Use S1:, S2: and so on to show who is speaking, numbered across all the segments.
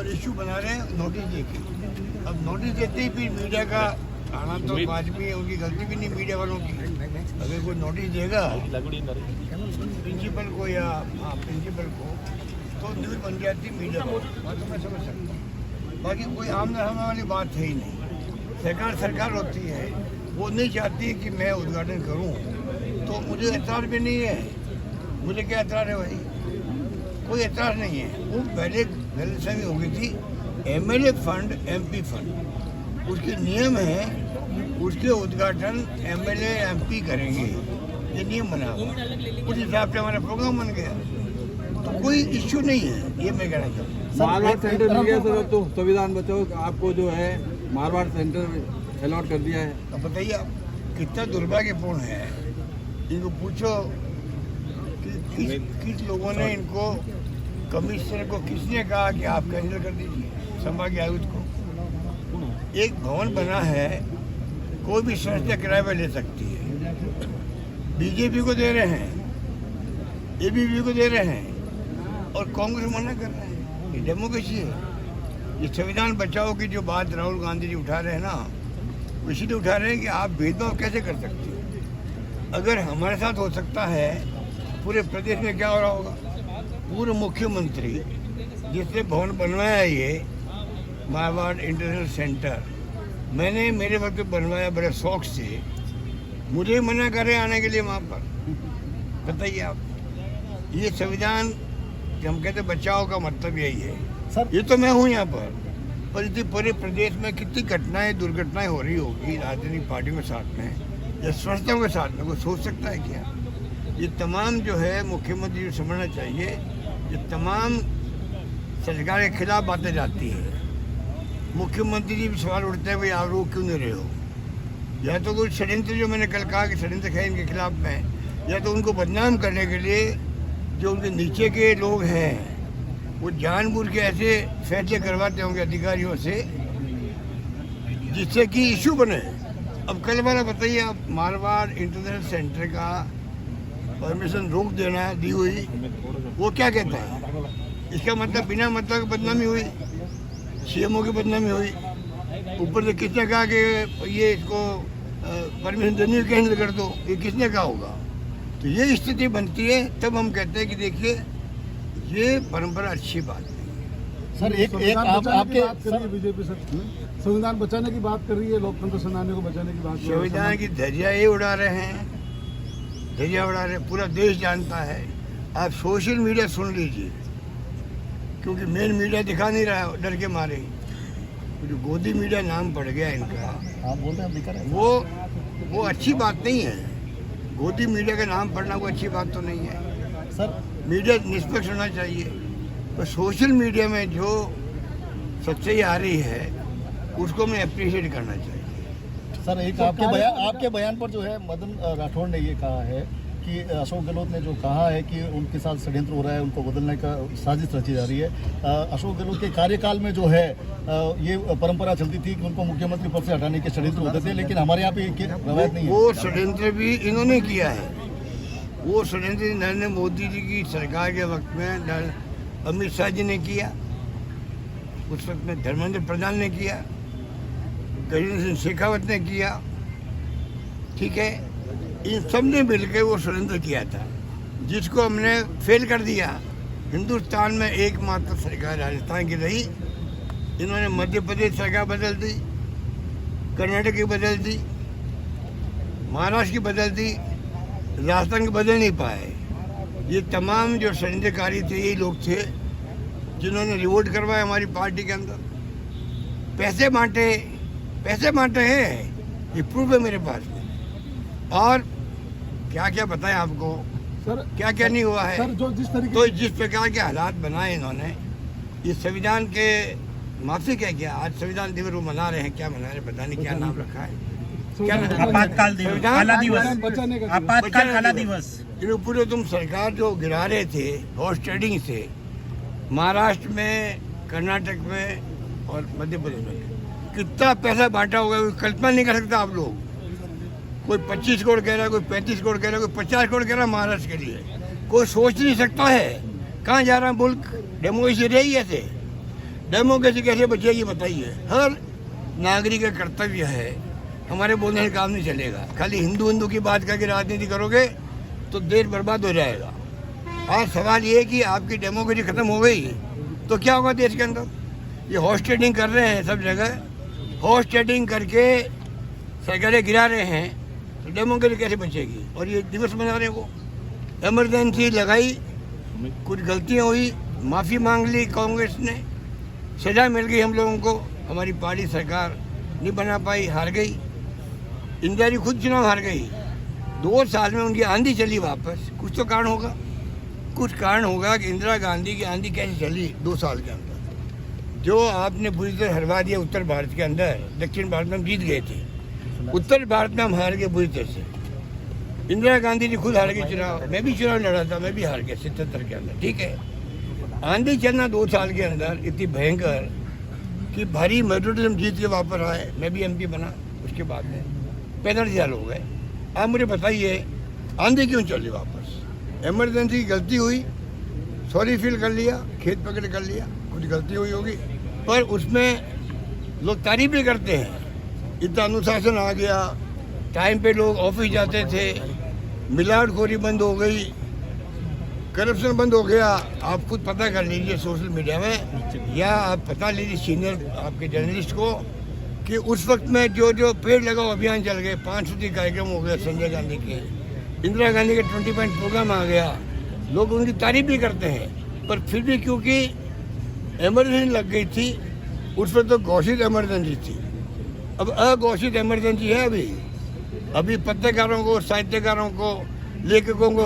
S1: और इशू बना रहे हैं नोटिस देके। अब नोटिस देते ही फिर मीडिया का आना तो वाजबी है, उनकी गलती भी नहीं मीडिया वालों की। अगर कोई नोटिस देगा प्रिंसिपल को या प्रिंसिपल को तो न्यूज़ बन जाती मीडिया को, बात तो मैं समझ सकता हूँ। बाकी कोई आमने सामने वाली बात है ही नहीं। सरकार होती है, वो नहीं चाहती कि मैं उद्घाटन करूँ, तो मुझे एतराज़ भी नहीं है। मुझे क्या एतराज़ है भाई, कोई एतराज़ नहीं है। वो पहले गलतफहमी हो गई थी, एमएलए फंड एमपी फंड, उसके नियम है, उसके उद्घाटन एमएलए एमपी करेंगे, ये नियम बना हुआ, उस हिसाब से हमारा प्रोग्राम बन गया। तो कोई इश्यू नहीं है, ये मैं कहना चाहता हूँ।
S2: मारवाड़ सेंटर मिल गया सर, तो संविधान बचाओ आपको जो है मारवाड़ सेंटर अलॉट कर दिया है।
S1: अब बताइए आप कितना दुर्भाग्यपूर्ण है। इनको पूछो कि किस लोगों ने इनको, कमिश्नर को किसने कहा कि आप कैंसिल कर दीजिए संभागीय आयुक्त को। एक भवन बना है, कोई भी संस्था किराए पर ले सकती है, बीजेपी को दे रहे हैं, एबीवीपी को दे रहे हैं और कांग्रेस मना कर रहे हैं। ये डेमोक्रेसी है। ये संविधान बचाओ की जो बात राहुल गांधी जी उठा रहे हैं ना, वो इसीलिए उठा रहे हैं कि आप भेदभाव कैसे कर सकते हो। अगर हमारे साथ हो सकता है, पूरे प्रदेश में क्या हो रहा होगा। पूर्व मुख्यमंत्री जिसने भवन बनवाया ये मारवाड़ इंटरनेशनल सेंटर, मैंने मेरे वक्त बनवाया बड़े शौक से, मुझे मना करे आने के लिए वहाँ पर। बताइए आप, ये संविधान हम कहते बचाओ का मतलब यही है सर। ये तो मैं हूँ यहाँ पर इतनी पूरे प्रदेश में कितनी घटनाएं दुर्घटनाएं हो रही होगी राजनीतिक पार्टियों के साथ में या संस्थाओं के साथ में, कोई सोच सकता है क्या। ये तमाम जो है मुख्यमंत्री को समझना चाहिए, ये तमाम सरकार के खिलाफ बातें जाती है। मुख्यमंत्री जी भी सवाल उठते हैं, भाई आप रोक क्यों नहीं रहे हो। या तो कोई षड्यंत्र, जो मैंने कल कहा कि षड्यंत्र है इनके खिलाफ में, या तो उनको बदनाम करने के लिए जो उनके नीचे के लोग हैं वो जानबूझ के ऐसे फैसले करवाते होंगे अधिकारियों से जिससे कि इशू बने। अब कल वाला बताइए आप, मारवाड़ इंटरनेशनल सेंटर का परमिशन रोक देना दी हुई, वो क्या कहता है। इसका मतलब बिना मतलब बदनामी हुई, सीएमओ की बदनामी हुई। ऊपर से किसने कहा कि ये इसको परमिशन देने कैंसिल कर दो, ये किसने कहा होगा। तो ये स्थिति बनती है, तब हम कहते हैं कि देखिए ये परंपरा अच्छी बात नहीं।
S3: सर एक आपके
S2: बीजेपी सर संविधान बचाने की बात कर रही है, लोकतंत्र सेनानियों को बचाने की बात।
S1: संविधान की धज्जियां ये उड़ा रहे हैं, धज्जियां उड़ा रहे हैं, पूरा देश जानता है। आप सोशल मीडिया सुन लीजिए, क्योंकि मेन मीडिया दिखा नहीं रहा है डर के मारे। जो गोदी मीडिया नाम पड़ गया इनका,
S3: आप बोल रहे हैं दिखा रहे हैं,
S1: वो अच्छी बात नहीं है। गोदी मीडिया का नाम पढ़ना कोई अच्छी बात तो नहीं है
S3: सर।
S1: मीडिया निष्पक्ष होना चाहिए। तो सोशल मीडिया में जो सच्चाई आ रही है उसको हमें अप्रिशिएट करना चाहिए।
S3: सर एक आपके बयान पर जो है मदन राठौड़ ने ये कहा है कि अशोक गहलोत ने जो कहा है कि उनके साथ षड्यंत्र हो रहा है, उनको बदलने का साजिश रची जा रही है। अशोक गहलोत के कार्यकाल में जो है ये परंपरा चलती थी कि उनको मुख्यमंत्री पद से हटाने के षड्यंत्र होते थे, लेकिन हमारे यहाँ पे रवायत नहीं है।
S1: वो षड्यंत्र भी इन्होंने किया है। वो षड्यंत्र नरेंद्र मोदी जी की सरकार के वक्त में अमित शाह जी ने किया, उस वक्त में धर्मेंद्र प्रधान ने किया, गजेंद्र सिंह शेखावत ने किया, ठीक है। इन सब ने मिलकर वो षड्यंत्र किया था, जिसको हमने फेल कर दिया। हिंदुस्तान में एकमात्र सरकार राजस्थान की रही। इन्होंने मध्य प्रदेश सरकार बदल दी, कर्नाटक की बदल दी, महाराष्ट्र की बदल दी, राजस्थान की बदल नहीं पाए। ये तमाम जो षड्यंत्रकारी थे यही लोग थे जिन्होंने रिवोल्ट करवाया हमारी पार्टी के अंदर। पैसे बांटे हैं, ये प्रूफ है मेरे पास में। और क्या क्या बताएं आपको
S2: सर,
S1: क्या क्या नहीं हुआ है
S2: सर, जो जिस तरीके
S1: तो जिस प्रकार के हालात बनाए इन्होंने, ये संविधान के माफी क्या किया। आज संविधान दिवस वो मना रहे हैं, क्या मना रहे हैं पता नहीं, क्या नाम रखा है, क्या
S4: आपातकाल दिवस, काला दिवस, आपातकाल काला दिवस।
S1: पूरे तुम सरकार जो गिरा रहे थे हॉर्स ट्रेडिंग से, महाराष्ट्र में, कर्नाटक में और मध्य प्रदेश में कितना पैसा बांटा होगा, कल्पना नहीं कर सकता आप लोग। कोई 25 करोड़ कह रहा है, कोई 35 करोड़ कह रहा है, कोई 50 करोड़ कह रहा है महाराष्ट्र के लिए। कोई सोच नहीं सकता है कहाँ जा रहा है मुल्क। डेमोक्रेसी रही ऐसे, डेमोक्रेसी कैसे बचेगी बताइए। हर नागरिक का कर्तव्य है, हमारे बोलने से काम नहीं चलेगा। खाली हिंदू हिंदू की बात करके राजनीति करोगे तो देश बर्बाद हो जाएगा। आज सवाल ये है कि आपकी डेमोक्रेसी खत्म हो गई तो क्या होगा देश के अंदर। ये हॉर्स ट्रेडिंग कर रहे हैं सब जगह, हॉर्स ट्रेडिंग करके सरकारें गिरा रहे हैं, तो डेमोक्रेसी कैसे बचेगी। और ये दिवस मना रहे वो, इमरजेंसी लगाई, कुछ गलतियाँ हुई, माफ़ी मांग ली कांग्रेस ने, सजा मिल गई हम लोगों को, हमारी पार्टी सरकार नहीं बना पाई, हार गई। इंदिरा जी खुद चुनाव हार गई, 2 साल में उनकी आंधी चली वापस। कुछ तो कारण होगा, कुछ कारण होगा कि इंदिरा गांधी की आंधी कैसे चली 2 साल के अंदर। जो आपने पूरी तरह हरवा दिया उत्तर भारत के अंदर, दक्षिण भारत में हम जीत गए थे, उत्तर भारत में हम हार गए बुरी तरह से। इंदिरा गांधी जी खुद हार गई चुनाव, मैं भी चुनाव लड़ा था, मैं भी हार गया 77 के अंदर, ठीक है। आंधी चलना 2 साल के अंदर इतनी भयंकर कि भारी मेजोरिटी हम जीत के वापस आए, मैं भी MP बना। उसके बाद में 35 साल हो गए। आप मुझे बताइए आंधी क्यों चली वापस। इमरजेंसी की गलती हुई, सॉरी फील कर लिया, खेत पकड़ कर लिया, कुछ गलती हुई होगी, पर उसमें लोग तारीफ भी करते हैं। इतना अनुशासन आ गया, टाइम पे लोग ऑफिस जाते थे, मिलावटखोरी बंद हो गई, करप्शन बंद हो गया। आप खुद पता कर लीजिए सोशल मीडिया में, या आप पता लीजिए सीनियर आपके जर्नलिस्ट को, कि उस वक्त में जो पेड़ लगाओ अभियान चल गए, 500 कार्यक्रम हो गए संजय गांधी के, इंदिरा गांधी के 20 पॉइंट प्रोग्राम आ गया, लोग उनकी तारीफ भी करते हैं। पर फिर भी क्योंकि इमरजेंसी लग गई थी, उस पर तो घोषित इमरजेंसी थी, अब अघोषित इमरजेंसी है। अभी पत्रकारों को, साहित्यकारों को, लेखकों को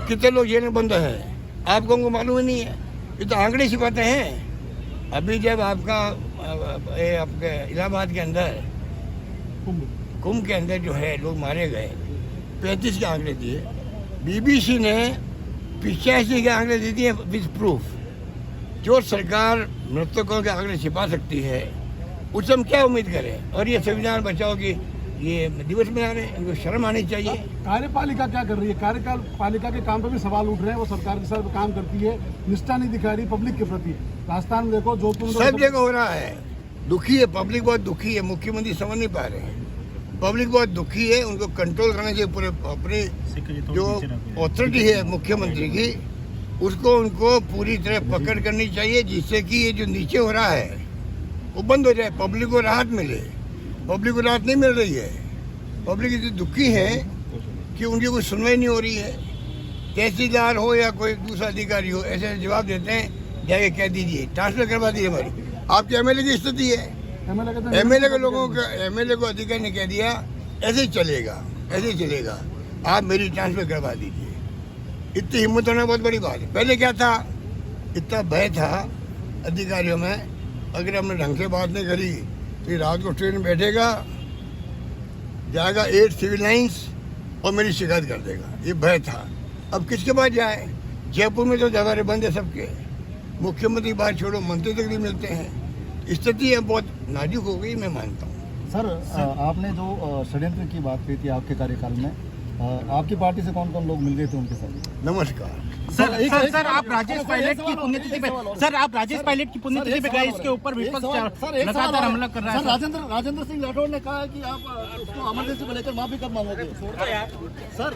S1: कितने लोग जेल में बंद हैं, आप लोगों को मालूम ही नहीं है। ये तो आंकड़े छिपाते हैं। अभी जब आपका आपके इलाहाबाद के अंदर कुंभ के अंदर जो है लोग मारे गए, 35 के आंकड़े दिए, BBC ने 85 के आंकड़े दे दिए विद प्रूफ। जो सरकार मृतकों के आंकड़े छिपा सकती है, उससे हम क्या उम्मीद करें। और ये संविधान बचाओ की ये दिवस मना रहे हैं, इनको शर्म आनी चाहिए।
S5: कार्यपालिका क्या कर रही है, कार्यपालिका के काम पे भी सवाल उठ रहे हैं। वो सरकार के साथ काम करती है, निष्ठा नहीं दिखा रही पब्लिक के प्रति। राजस्थान में देखो, जोधपुर में
S1: सब जगह हो रहा है। दुखी है पब्लिक, बहुत दुखी है। मुख्यमंत्री समझ नहीं पा रहे हैं, पब्लिक बहुत दुखी है। उनको कंट्रोल करना चाहिए पूरे, अपनी जो अथॉरिटी है मुख्यमंत्री की, उसको उनको पूरी तरह पकड़ करनी चाहिए, जिससे कि ये जो नीचे हो रहा है वो बंद हो जाए, पब्लिक को राहत मिले। पब्लिक को राहत नहीं मिल रही है, पब्लिक इतनी दुखी है कि उनकी कोई सुनवाई नहीं हो रही है। तहसीलदार हो या कोई दूसरा अधिकारी हो, ऐसे जवाब देते हैं, जाके कह दीजिए, ट्रांसफर करवा दीजिए हमारी। आपके MLA की स्थिति है, MLA के लोगों का, MLA को अधिकारी ने कह दिया ऐसे ही चलेगा, ऐसे ही चलेगा, आप मेरी ट्रांसफर करवा दीजिए। इतनी हिम्मत होना बहुत बड़ी बात है। पहले क्या था, इतना भय था अधिकारियों में, अगर हमने ढंग से बात नहीं करी तो ये रात को ट्रेन में बैठेगा, जाएगा 8 सिविल लाइन्स और मेरी शिकायत कर देगा, ये भय था। अब किसके पास जाए। जयपुर में तो दरबारे बंद है सबके, मुख्यमंत्री बात छोड़ो, मंत्री तक नहीं मिलते हैं। स्थिति अब बहुत नाजुक हो गई, मैं मानता हूँ।
S3: सर, आपने जो षड्यंत्र की बात की थी आपके कार्यकाल में, आपकी पार्टी से कौन कौन लोग मिल गए थे उनके साथ?
S1: नमस्कार
S4: सर, आप राजेश पायलट की पुण्यतिथि पे, सर आप राजेश पायलट की पुण्यतिथि पे गए, इसके ऊपर विपक्ष लगातार हमला कर रहा है।
S3: राजेंद्र सिंह राठौड़ ने कहा है कि आप उसको इमरजेंसी को लेकर माफी कब मांगोगे? सर